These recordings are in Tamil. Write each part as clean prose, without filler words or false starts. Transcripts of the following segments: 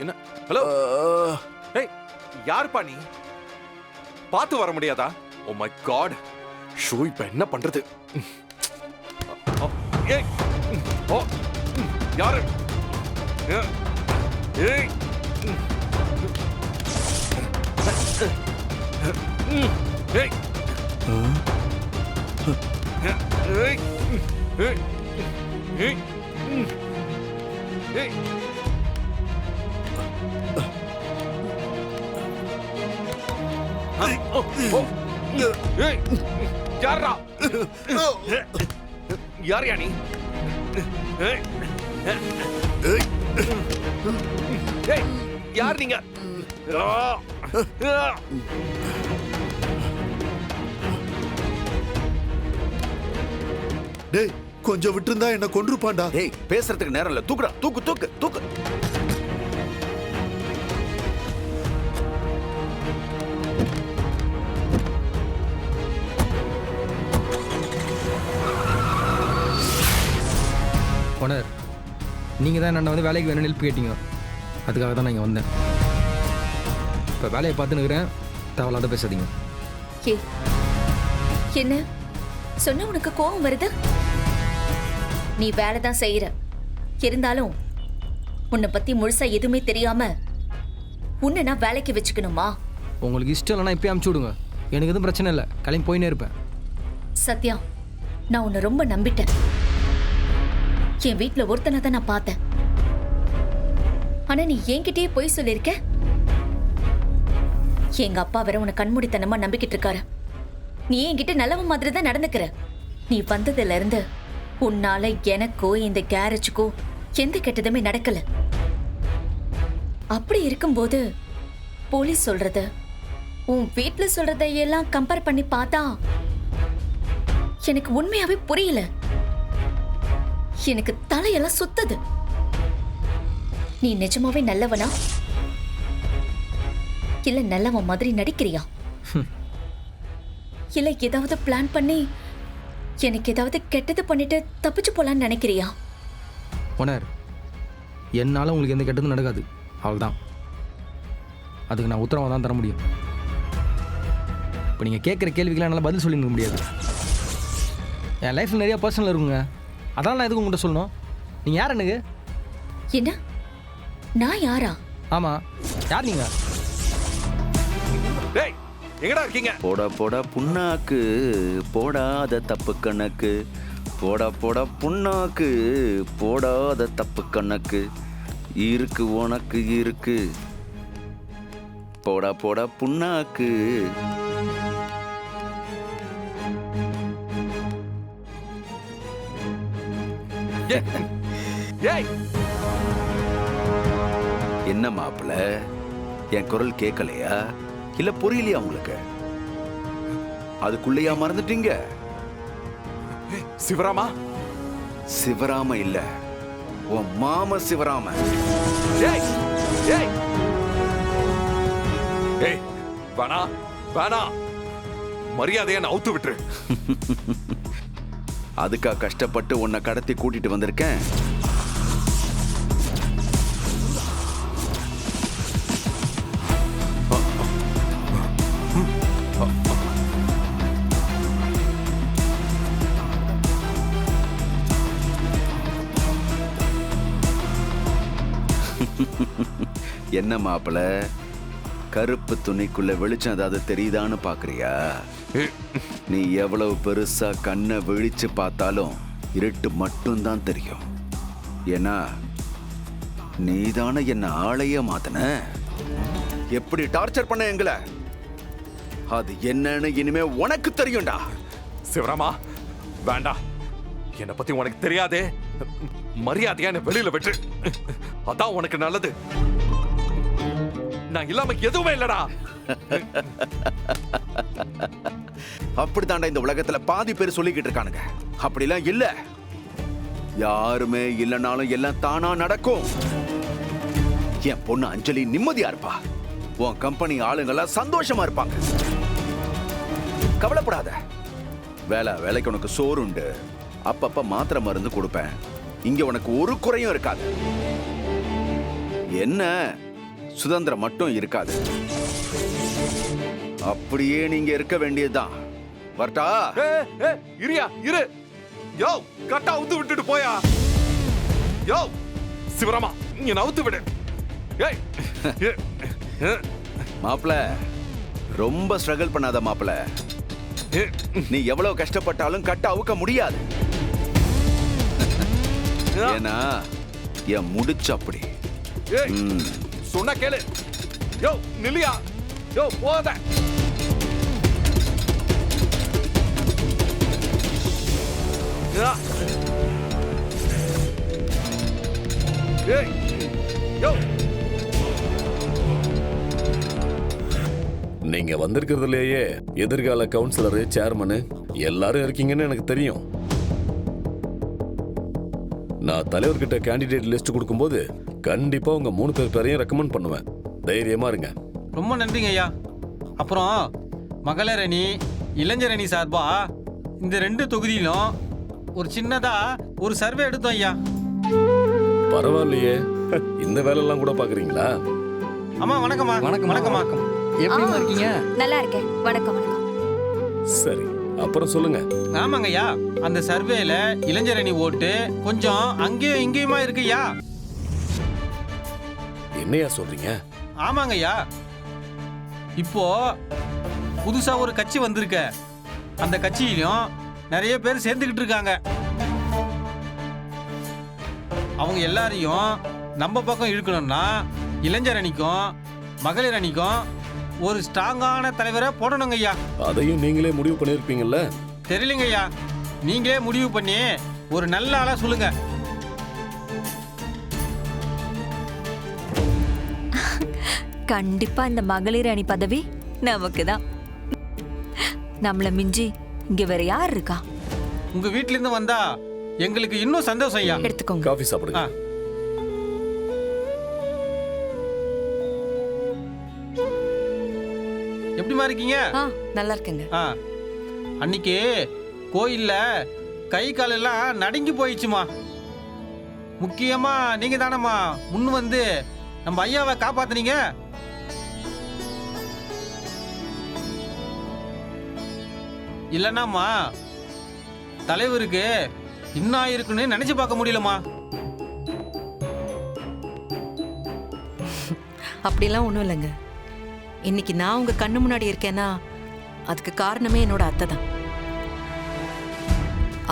என்ன? ஹலோ, ஏய், யாருப்பா நீ? பார்த்து வர முடியாதா? ஓ மை காட், ஷூ இப்ப என்ன பண்றது? ஏய், ஓ, யாரு? ஏய், ஏய், ஏய், ஏய், ஏய். யாரா? யாரையா நீ? யார் நீங்க? டேய், கொஞ்சம் விட்டுருந்தா என்ன கொன்றுப்பான்டா. டேய், பேசுறதுக்கு நேரம் இல்ல. தூக்குடா, தூக்கு தூக்கு தூக்கு. ஓனர், நீங்கள் தான் என்ன வந்து வேலைக்கு வேணும்னு ஹெல்ப் கேட்டீங்க. அதுக்காக தான் நான் இங்கே வந்தேன். இப்போ வேலையை பார்த்துன்னுக்கிறேன், தேவையில்லாத பேசாதீங்க. என்ன சொன்ன உனக்கு கோபம் வருது? நீ வேலை தான் செய்யற, இருந்தாலும் உன்னை பத்தி முழுசா எதுவுமே தெரியாம உன்னை நான் வேலைக்கு வச்சுக்கணுமா? உங்களுக்கு இஷ்டம் இல்லைனா இப்போயே அமுச்சு விடுங்க, எனக்கு எதுவும் பிரச்சனை இல்லை, கிளம்பி போயினே இருப்பேன். சத்யா, நான் உன்னை ரொம்ப நம்பிட்டேன். என் வீட்டுல ஒருத்தனை தான் நான் பார்த்தேன். ஆனா நீ என்கிட்டயே போய் சொல்லிருக்க. எங்க அப்பா வேற உன்னை கண்மூடித்தனமா நம்பிக்கிட்டு இருக்காரு. நீ என்கிட்ட நல்லவன் மாதிரி தான் நடந்துக்கிற. நீ வந்ததுல இருந்து உன்னால எனக்கோ இந்த கேரேஜுக்கோ எந்த கெட்டதுமே நடக்கல. அப்படி இருக்கும்போது போலீஸ் சொல்றது உன் வீட்டுல சொல்றதையெல்லாம் கம்பேர் பண்ணி பார்த்தா எனக்கு உண்மையாவே புரியல. எனக்கு தலையெல்லாம் சுத்தது. நீ நிஜமாவே நல்லவனா இல்ல நல்லவன் மாதிரி நடிக்கிறியா? இல்ல ஏதாவது பிளான் பண்ணி எனக்கு ஏதாவது கெட்டது பண்ணிட்டு தப்பிச்சு போலான்னு நினைக்கிறியா? ஓனர், என்னால் உங்களுக்கு எந்த கெட்டதும் நடக்காது, அவ்வளோதான். அதுக்கு நான் உத்தரவாதம் தான் தர முடியும். இப்போ நீங்கள் கேட்குற கேள்விக்கெல்லாம் என்னால் பதில் சொல்லிக்க முடியாது. என் லைஃப்பில் நிறையா பர்சனல் இருக்குங்க, அதான் நான் எதுக்கு உங்கள்கிட்ட சொல்லணும். நீங்கள் யார் எனக்கு? என்ன? நான் யாரா? ஆமாம், யார் நீங்கள்? டேய், எங்கடா இருக்கீங்க? போடா போடா புண்ணாக்கு, போடாத தப்பு கணக்கு. போடா போடா புண்ணாக்கு, போடாத தப்பு கணக்கு. இருக்கு உனக்கு இருக்கு. போடா போடா புண்ணாக்கு. ஏய், என்ன மாப்பிள்ள, என் குரல் கேட்கலையா இல்ல புரியலையா உங்களுக்கு? அதுக்குள்ளையா மறந்துட்டீங்க? சிவராமா? சிவராம இல்ல, உன் மாம சிவராம. ஏய், ஏய், ஏய், வேணா வேணா, மரியாதையை அவுத்து விட்டுரு. அதுக்கா கஷ்டப்பட்டு உன்னை கடத்தி கூட்டிட்டு வந்திருக்கேன். என்ன மாப்பிள, கருப்பு துணிக்குள்ள வெளிச்சம் ஏதாவது தெரியுதான்னு பாக்குறியா? நீ எவ்வளவு பெருசா கண்ணை விழிச்சு பார்த்தாலும் இருட்டு மட்டும்தான் தெரியும். ஏன்னா நீதானே என்ன ஆளைய மாத்தன. எப்படி டார்ச்சர் பண்ண எங்களை, அது என்னன்னு இனிமே உனக்கு தெரியும்டா. சிவராமா, வேண்டாம், என்னை பத்தி உனக்கு தெரியாதே. மரியாதையா என்ன வெளியில விட்டு, அதான் உனக்கு நல்லது. நான் இல்லாம எதுவுமே இல்லடா. அப்படித்தாண்டா இந்த உலகத்துல பாதி பேர் சொல்லிக்கிட்டு இருக்கானுங்க. அப்படிலாம் இல்ல, யாருமே இல்லைனாலும் எல்லாம் தானா நடக்கும். என் பொண்ணு அஞ்சலி நிம்மதியா இருப்பா, உன் கம்பெனி ஆளுங்கெல்லாம் சந்தோஷமா இருப்பாங்க. கவலைப்படாத, வேலைக்கு உனக்கு சோறு உண்டு, அப்பப்ப மாத்திரை மருந்து கொடுப்பேன். இங்க உனக்கு ஒரு குறையும் இருக்காது. என்ன சுதந்திரம் மட்டும் இருக்காது, அப்படியே நீங்க இருக்க வேண்டியதுதான். வரட்டா? இரியா இரு. யோ கட்டா அவுத்து விட்டுட்டு போயா. யோ சிவராமா நீ நவுத்து விடு. ஏய் மாப்பிள, ரொம்ப ஸ்ட்ரகிள் பண்ணாத மாப்பிள. நீ எவ்வளவு கஷ்டப்பட்டாலும் கட்ட அவுக்க முடியாது. ஏன்னா என் முடிச்சு அப்படி. ஏய் சொன்னா கேளு. யோ நில்லியா. யோ போத. ஏய் யோ நீங்க வந்திருக்கிறதுலேயே எதிர்கால கவுன்சிலரு, சேர்மனு எல்லாரும் இருக்கீங்கன்னு எனக்கு தெரியும். நான் தலைவர்கிட்ட கேண்டிடேட் லிஸ்ட் கொடுக்கும்போது கண்டிப்பா உங்க 3 பேரையும் ரெக்கமெண்ட் பண்ணுவேன். தைரியமா இருங்க. ரொம்ப நன்றிங்க ஐயா. அப்புறம் மகளிர் அணி, இளைஞர் அணி சார்பா இந்த 2 தொகுதியிலும் ஒரு சின்னதா ஒரு சர்வே எடுத்தோம் ஐயா. பரவாயில்லையே, இந்த வேலையெல்லாம் கூட பாக்குறீங்களா? அம்மா வணக்கம்மா. வணக்கம் வணக்கம்மா. எப்படிமா இருக்கீங்க? நல்லா இருக்கேன். வணக்கம் வணக்கம். சரி, அப்புறம் சொல்லுங்க. ஆமாங்க ஐயா, அந்த சர்வேல இளைஞர் அணி ஓட்டு கொஞ்சம் அங்கேயும் இங்கேயுமா இருக்கு ஐயா. என்னையா சொல்றீங்க? ஆமாங்க ஐயா, இப்போ புதுசா ஒரு கட்சி வந்திருக்க. அந்த கட்சியிலும் நிறைய பேர் சேர்ந்துக்கிட்டு இருக்காங்க. அவங்க எல்லாரையும் நம்ம பக்கம் இழுக்கணும்னா இளைஞர் அணிக்கும் மகளிர் அணிக்கும் ஒரு ஸ்ட்ராங்கான தலைவரை போடணுங்க ஐயா. அதையும் நீங்களே முடிவு பண்ணிருப்பீங்கல்ல? தெரியலங்க ஐயா, நீங்களே முடிவு பண்ணி ஒரு நல்ல ஆளா சொல்லுங்க. கண்டிப்பா இந்த மகளிர் அணி பதவி நமக்கு தான். நம்மள மிஞ்சி இங்க வேற யார் இருக்கா? உங்க வீட்ல இருந்து வந்தா எங்களுக்கு இன்னும் சந்தோஷம் ஐயா. எடுத்துக்கோங்க. காஃபி சாப்பிடுங்க. எப்படிமா இருக்கீங்க? நல்லா இருக்கேங்க. அன்னைக்கு கோயில்ல கை காலெல்லாம் நடுங்கி போயிடுச்சுமா. முக்கியமா நீங்க தானம்மா முன் வந்து நம்ம ஐயாவை காப்பாத்துனீங்க. இல்லைன்னாம்மா தலைவருக்கு இன்னும் இருக்குன்னு நினைச்சு பார்க்க முடியலம்மா. அப்படிலாம் ஒன்றும் இல்லைங்க. இன்னைக்கு நான் உங்க கண்ணு முன்னாடி இருக்கேன்னா அதுக்கு காரணமே என்னோட அத்தை தான்.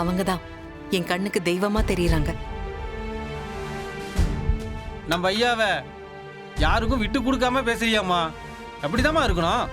அவங்க தான் என் கண்ணுக்கு தெய்வமா தெரியுறாங்க. நம்ம ஐயாவை யாருக்கும் விட்டு கொடுக்காம பேசுறியாம்மா. அப்படிதாம்மா இருக்கணும்.